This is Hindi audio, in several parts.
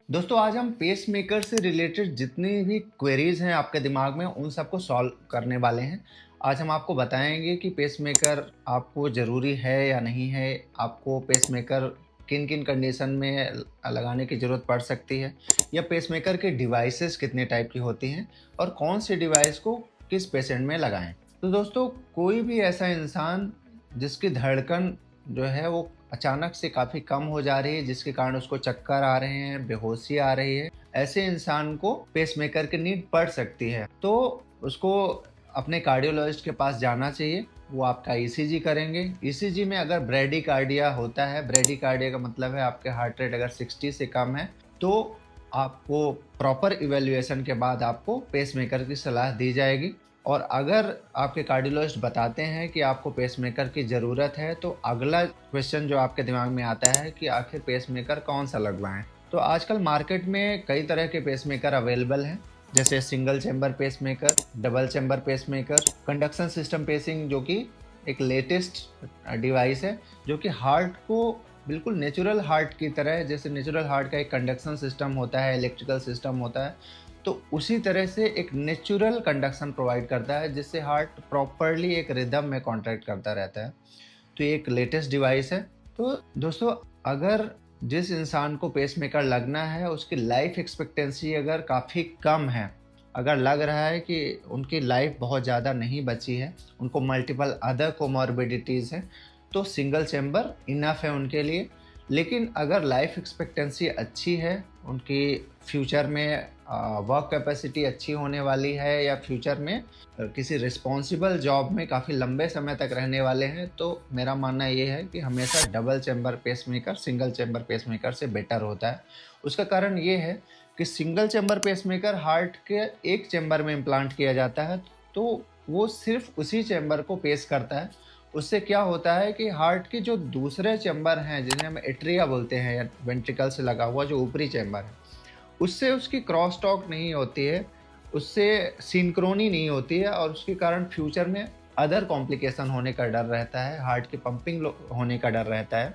दोस्तों आज हम पेस मेकर से रिलेटेड जितनी भी क्वेरीज हैं आपके दिमाग में उन सबको सॉल्व करने वाले हैं। आज हम आपको बताएंगे कि पेस मेकर आपको ज़रूरी है या नहीं है, आपको पेस मेकर किन किन कंडीशन में लगाने की ज़रूरत पड़ सकती है, या पेस मेकर के डिवाइसेस कितने टाइप की होती हैं और कौन से डिवाइस को किस पेशेंट में लगाएं। तो दोस्तों कोई भी ऐसा इंसान जिसकी धड़कन जो है वो अचानक से काफ़ी कम हो जा रही है, जिसके कारण उसको चक्कर आ रहे हैं, बेहोशी आ रही है, ऐसे इंसान को पेसमेकर की नीड पड़ सकती है। तो उसको अपने कार्डियोलॉजिस्ट के पास जाना चाहिए। वो आपका ईसीजी करेंगे। ईसीजी में अगर ब्रेडिकार्डिया होता है, ब्रेडिकार्डिया का मतलब है आपके हार्ट रेट अगर 60 से कम है, तो आपको प्रॉपर इवैल्यूएशन के बाद आपको पेसमेकर की सलाह दी जाएगी। और अगर आपके कार्डियोलॉजिस्ट बताते हैं कि आपको पेसमेकर की ज़रूरत है, तो अगला क्वेश्चन जो आपके दिमाग में आता है कि आखिर पेसमेकर कौन सा लगवाएं। तो आजकल मार्केट में कई तरह के पेसमेकर अवेलेबल हैं, जैसे single chamber pacemaker, double chamber pacemaker, conduction system pacing, जो कि एक लेटेस्ट डिवाइस है जो कि हार्ट को बिल्कुल नेचुरल हार्ट की तरह, जैसे नेचुरल हार्ट का एक कंडक्शन सिस्टम होता है, इलेक्ट्रिकल सिस्टम होता है, तो उसी तरह से एक नेचुरल कंडक्शन प्रोवाइड करता है जिससे हार्ट प्रॉपरली एक रिदम में कॉन्ट्रैक्ट करता रहता है। तो ये एक लेटेस्ट डिवाइस है। तो दोस्तों अगर जिस इंसान को पेसमेकर लगना है उसकी लाइफ एक्सपेक्टेंसी अगर काफ़ी कम है, अगर लग रहा है कि उनकी लाइफ बहुत ज़्यादा नहीं बची है, उनको मल्टीपल अदर कोमॉर्बिडिटीज़ हैं, तो सिंगल चैम्बर इनफ है उनके लिए। लेकिन अगर लाइफ एक्सपेक्टेंसी अच्छी है, उनकी फ्यूचर में वर्क कैपेसिटी अच्छी होने वाली है, या फ्यूचर में किसी रिस्पॉन्सिबल जॉब में काफ़ी लंबे समय तक रहने वाले हैं, तो मेरा मानना ये है कि हमेशा double chamber pacemaker single chamber pacemaker से बेटर होता है। उसका कारण ये है कि सिंगल चैम्बर पेसमेकर हार्ट के एक चैम्बर में इम्प्लांट किया जाता है, तो वो सिर्फ उसी चैम्बर को पेस करता है। उससे क्या होता है कि हार्ट के जो दूसरे चैम्बर हैं, जिन्हें हम एट्रिया बोलते हैं, या वेंट्रिकल से लगा हुआ जो ऊपरी चैम्बर है, उससे उसकी क्रॉस टॉक नहीं होती है, उससे सिंक्रोनी नहीं होती है, और उसके कारण फ्यूचर में अदर कॉम्प्लिकेशन होने का डर रहता है, हार्ट की पंपिंग होने का डर रहता है।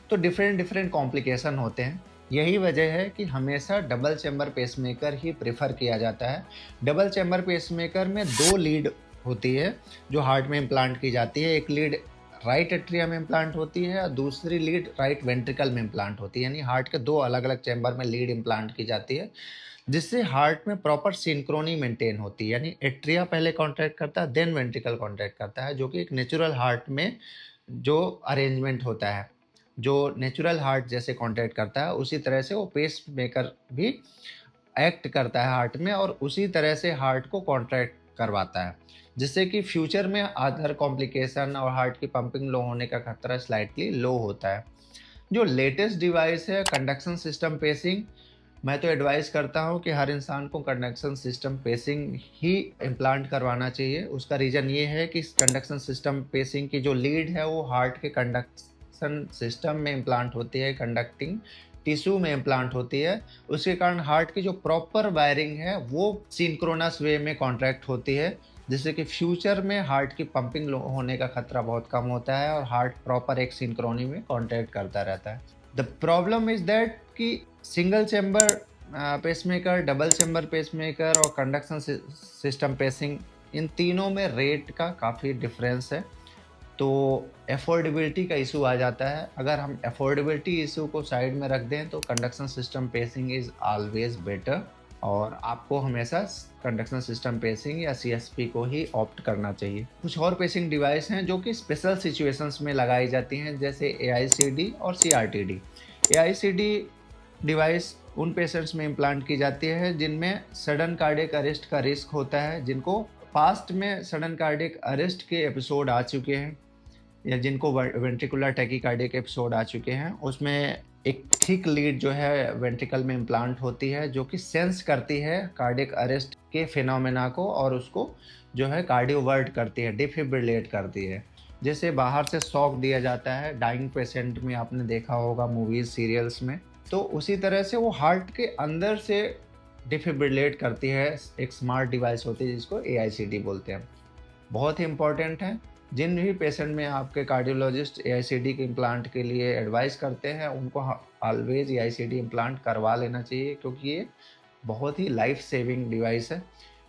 तो डिफरेंट डिफरेंट कॉम्प्लिकेशन होते हैं। यही वजह है कि हमेशा डबल चैम्बर पेसमेकर ही प्रेफर किया जाता है। डबल चैम्बर पेसमेकर में 2 लीड होती है जो हार्ट में इम्प्लांट की जाती है। एक लीड राइट एट्रिया में इम्प्लांट होती है और दूसरी लीड राइट वेंट्रिकल में इम्प्लांट होती है, यानी हार्ट के 2 अलग अलग चैम्बर में लीड इम्प्लांट की जाती है, जिससे हार्ट में प्रॉपर सिंक्रोनी मेंटेन होती है। यानी एट्रिया पहले कॉन्ट्रैक्ट करता है, देन वेंट्रिकल कॉन्ट्रैक्ट करता है, जो कि एक नेचुरल हार्ट में जो अरेंजमेंट होता है, जो नेचुरल हार्ट जैसे कॉन्ट्रैक्ट करता है, उसी तरह से वो पेस मेकर भी एक्ट करता है हार्ट में, और उसी तरह से हार्ट को कॉन्ट्रैक्ट करवाता है, जिससे कि फ्यूचर में अदर कॉम्प्लिकेशन और हार्ट की पंपिंग लो होने का खतरा स्लाइटली लो होता है। जो लेटेस्ट डिवाइस है कंडक्शन सिस्टम पेसिंग, मैं तो एडवाइस करता हूँ कि हर इंसान को कंडक्शन सिस्टम पेसिंग ही इम्प्लांट करवाना चाहिए। उसका रीज़न ये है कि कंडक्शन सिस्टम पेसिंग की जो लीड है वो हार्ट के कंडक्शन सिस्टम में इम्प्लांट होती है, कंडक्टिंग टिश्यू में इम्प्लांट होती है। उसके कारण हार्ट की जो प्रॉपर वायरिंग है वो सिंक्रोनस वे में कॉन्ट्रैक्ट होती है, जिससे कि फ्यूचर में हार्ट की पंपिंग होने का खतरा बहुत कम होता है और हार्ट प्रॉपर एक सिंक्रोनी में कॉन्ट्रैक्ट करता रहता है। द प्रॉब्लम इज दैट कि single chamber pacemaker, double chamber pacemaker और कंडक्शन सिस्टम पेसिंग, इन तीनों में रेट का काफ़ी डिफरेंस है। तो अफोर्डेबिलिटी का इशू आ जाता है। अगर हम अफोर्डेबिलिटी इशू को साइड में रख दें तो conduction system pacing is always better, और आपको हमेशा कंडक्शन सिस्टम पेसिंग या सीएसपी को ही ऑप्ट करना चाहिए। कुछ और पेसिंग डिवाइस हैं जो कि स्पेशल सिचुएशंस में लगाई जाती हैं, जैसे एआईसीडी और सीआरटीडी। एआईसीडी डिवाइस उन पेशेंट्स में इम्प्लांट की जाती है जिनमें सडन कार्डियक अरेस्ट का रिस्क होता है, जिनको पास्ट में सडन कार्डियक अरेस्ट के एपिसोड आ चुके हैं, या जिनको वेंट्रिकुलर टैकीकार्डिया के एपिसोड आ चुके हैं। उसमें एक थिक लीड जो है वेंट्रिकल में इम्प्लांट होती है, जो कि सेंस करती है कार्डियक अरेस्ट के फिनोमेना को, और उसको जो है कार्डियोवर्ट करती है, डिफिब्रिलेट करती है। जैसे बाहर से शॉक दिया जाता है डाइंग पेशेंट में, आपने देखा होगा मूवीज सीरियल्स में, तो उसी तरह से वो हार्ट के अंदर से डिफिब्रिलेट करती है। एक स्मार्ट डिवाइस होती है जिसको एआईसीडी बोलते हैं। बहुत ही इंपॉर्टेंट है। जिन भी पेशेंट में आपके कार्डियोलॉजिस्ट एआईसीडी के इम्प्लांट के लिए एडवाइस करते हैं, उनको ऑलवेज एआईसीडी इम्प्लांट करवा लेना चाहिए, क्योंकि ये बहुत ही लाइफ सेविंग डिवाइस है।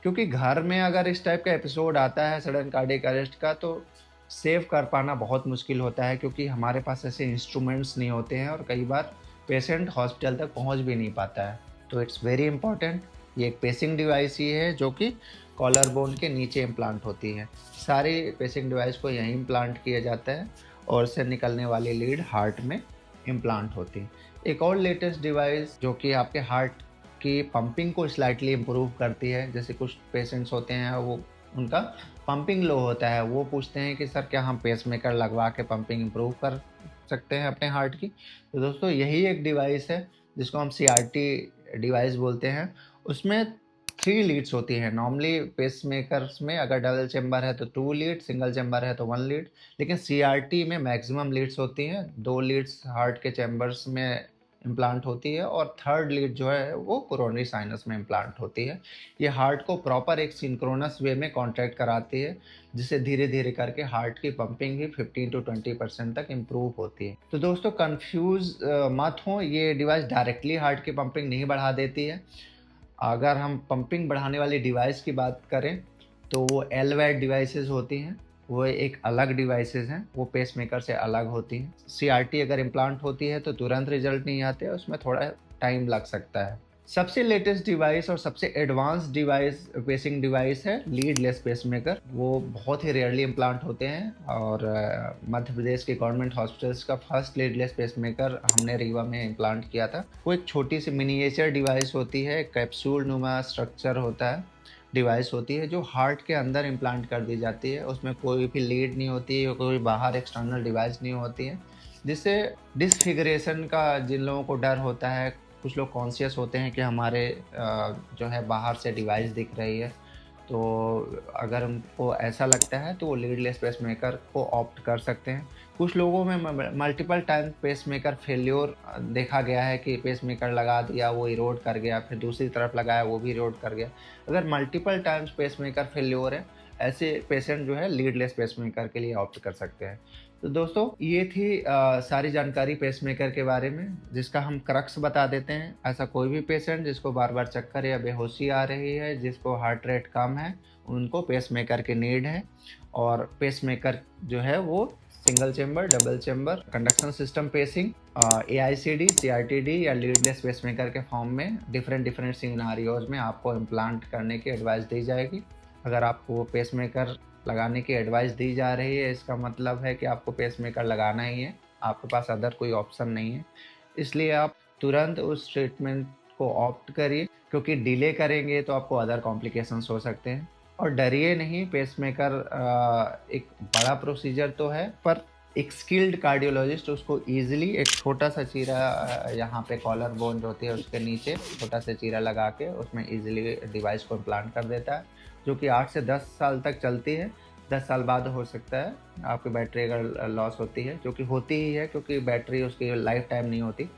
क्योंकि घर में अगर इस टाइप का एपिसोड आता है सडन कार्डियक अरेस्ट का, तो सेव कर पाना बहुत मुश्किल होता है, क्योंकि हमारे पास ऐसे इंस्ट्रूमेंट्स नहीं होते हैं और कई बार पेशेंट हॉस्पिटल तक पहुंच भी नहीं पाता है। तो इट्स वेरी इंपॉर्टेंट। ये एक पेसिंग डिवाइस ही है जो कि कॉलर बोन के नीचे इम्प्लांट होती है। सारी पेसिंग डिवाइस को यहीं इम्प्लांट किया जाता है और इससे निकलने वाली लीड हार्ट में इम्प्लांट होती है। एक और लेटेस्ट डिवाइस जो कि आपके हार्ट की पंपिंग को स्लाइटली इम्प्रूव करती है। जैसे कुछ पेशेंट्स होते हैं, वो उनका पंपिंग लो होता है, वो पूछते हैं कि सर क्या हम पेसमेकर लगवा के पंपिंग इम्प्रूव कर सकते हैं अपने हार्ट की। तो दोस्तों यही एक डिवाइस है जिसको हम सीआरटी डिवाइस बोलते हैं। उसमें 3 लीड्स होती हैं। नॉर्मली पेसमेकर्स में अगर डबल चेम्बर है तो 2 लीड, सिंगल चेम्बर है तो 1 लीड, लेकिन सीआरटी में मैक्सिमम लीड्स होती हैं। 2 लीड्स हार्ट के चैम्बर्स में इम्प्लांट होती है और थर्ड लीड जो है वो कोरोनरी साइनस में इम्प्लांट होती है। ये हार्ट को प्रॉपर एक सिंक्रोनस वे में कॉन्ट्रैक्ट कराती है, जिससे धीरे धीरे करके हार्ट की पंपिंग भी 15 to 20% तक इम्प्रूव होती है। तो दोस्तों कंफ्यूज मत हो, ये डिवाइस डायरेक्टली हार्ट की पंपिंग नहीं बढ़ा देती है। अगर हम पंपिंग बढ़ाने वाली डिवाइस की बात करें तो वो एलवैड डिवाइसेस होती हैं, वो एक अलग डिवाइसेस हैं, वो पेसमेकर से अलग होती हैं। सीआरटी अगर इम्प्लांट होती है तो तुरंत रिजल्ट नहीं आते, उसमें थोड़ा टाइम लग सकता है। सबसे लेटेस्ट डिवाइस और सबसे एडवांस डिवाइस पेसिंग डिवाइस है लीडलेस पेसमेकर। वो बहुत ही रेयरली इम्प्लांट होते हैं और मध्य प्रदेश के गवर्नमेंट हॉस्पिटल्स का फर्स्ट लीडलेस पेसमेकर हमने रीवा में इम्प्लांट किया था। वो एक छोटी सी मिनिएचर डिवाइस होती है, कैप्सूल नुमा स्ट्रक्चर होता है, डिवाइस होती है जो हार्ट के अंदर इम्प्लांट कर दी जाती है। उसमें कोई भी लीड नहीं होती है, कोई बाहर एक्सटर्नल डिवाइस नहीं होती है, जिससे डिसफिगरेशन का जिन लोगों को डर होता है, कुछ लोग कॉन्शियस होते हैं कि हमारे जो है बाहर से डिवाइस दिख रही है, तो अगर उनको ऐसा लगता है तो वो लीडलेस पेसमेकर को ऑप्ट कर सकते हैं। कुछ लोगों में मल्टीपल टाइम पेसमेकर फेल्योर देखा गया है कि पेसमेकर लगा दिया, वो इरोड कर गया, फिर दूसरी तरफ लगाया, वो भी इरोड कर गया। अगर मल्टीपल टाइम्स पेसमेकर फेल्योर है, ऐसे पेशेंट जो है लीडलेस पेसमेकर के लिए ऑप्ट कर सकते हैं। तो दोस्तों ये थी सारी जानकारी पेसमेकर के बारे में, जिसका हम क्रक्स बता देते हैं। ऐसा कोई भी पेशेंट जिसको बार बार चक्कर या बेहोशी आ रही है, जिसको हार्ट रेट कम है, उनको पेसमेकर की नीड है। और पेसमेकर जो है वो single chamber, double chamber, conduction system pacing, AICD, CRTD या लीडलेस पेसमेकर के फॉर्म में डिफरेंट सिनेरियोज में आपको इम्प्लांट करने की एडवाइस दी जाएगी। अगर आपको पेसमेकर लगाने की एडवाइस दी जा रही है, इसका मतलब है कि आपको पेसमेकर लगाना ही है, आपके पास अदर कोई ऑप्शन नहीं है। इसलिए आप तुरंत उस ट्रीटमेंट को ऑप्ट करिए, क्योंकि डिले करेंगे तो आपको अदर कॉम्प्लिकेशंस हो सकते हैं। और डरिए नहीं, पेसमेकर एक बड़ा प्रोसीजर तो है, पर एक स्किल्ड कार्डियोलॉजिस्ट उसको ईजिली एक छोटा सा चीरा यहाँ पे कॉलर बोन जो होती है उसके नीचे छोटा सा चीरा लगा के उसमें ईजिली डिवाइस को इम्प्लांट कर देता है, जो कि 8 से 10 साल तक चलती है। 10 साल बाद हो सकता है आपकी बैटरी अगर लॉस होती है, जो कि होती ही है, क्योंकि बैटरी उसकी लाइफ टाइम नहीं होती,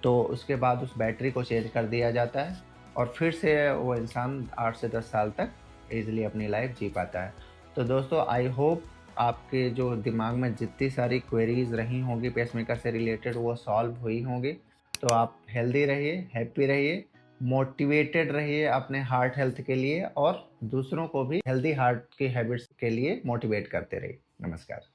तो उसके बाद उस बैटरी को चेंज कर दिया जाता है और फिर से वो इंसान 8 से 10 साल तक ईजिली अपनी लाइफ जी पाता है। तो दोस्तों आई होप आपके जो दिमाग में जितनी सारी क्वेरीज रही होंगी पेसमेकर से रिलेटेड वो सॉल्व हुई होंगी। तो आप हेल्दी रहिए, हैप्पी रहिए, मोटिवेटेड रहिए अपने हार्ट हेल्थ के लिए, और दूसरों को भी हेल्दी हार्ट की हैबिट्स के लिए मोटिवेट करते रहिए। नमस्कार।